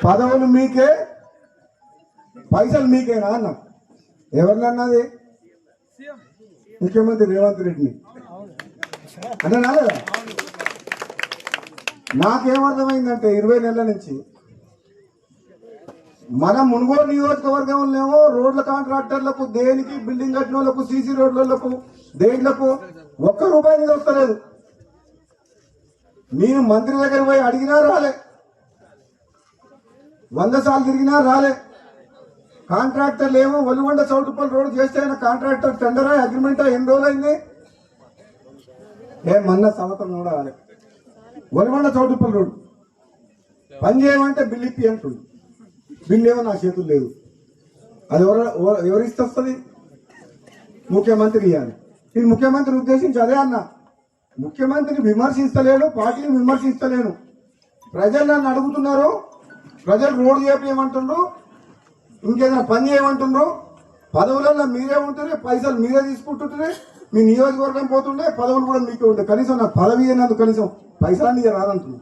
పదవులు మీకే, పైసలు మీకేనా అన్నా. ఎవరినన్నది? ముఖ్యమంత్రి రేవంత్ రెడ్డిని అన్నా లేదా? నాకేమర్థమైందంటే 20 నెలల నుంచి మన మునుగోడు నియోజకవర్గంలో రోడ్ల కాంట్రాక్టర్లకు, దేనికి బిల్డింగ్ కట్టిన వాళ్ళకు, సీసీ రోడ్లకు, దేనిలకు ఒక్క రూపాయి మీద వస్తలేదు. నేను మంత్రి దగ్గర పోయి అడిగినా రాలే, 100 సార్లు తిరిగినా రాలే. కాంట్రాక్టర్లు ఏమో ఒలిగొండ చౌటుపల్లి రోడ్డు చేస్తే కాంట్రాక్టర్ టెండరా, అగ్రిమెంటా, ఎన్ని రోజులైంది? మొన్న సంవత్సరం కూడా రాలే. ఒలిగొండ చౌటుపల్లి రోడ్డు పని చేయమంటే బిల్లు ఇప్పి అంటుంది. బిల్లు ఏమో నా చేతులు లేదు. అది ఎవరిస్తే వస్తుంది? ముఖ్యమంత్రి ఇవ్వాలి. నేను ముఖ్యమంత్రి ఉద్దేశించి అదే అన్నా, ముఖ్యమంత్రిని విమర్శిస్తలేను, పార్టీని విమర్శిస్తలేను. ప్రజలు నన్ను అడుగుతున్నారు, ప్రజలు రోడ్డు చేపేయమంటుండ్రు, ఇంకేదైనా పని చేయమంటుండ్రు. పదవులలో మీరే ఉంటుండే, పైసలు మీరే తీసుకుంటుంటే, మీ నియోజకవర్గం పోతుండే, పదవులు కూడా మీకే ఉంటాయి. కనీసం నాకు పదవి అయినందుకు కనీసం పైసలన్నీ రాదంటున్నారు.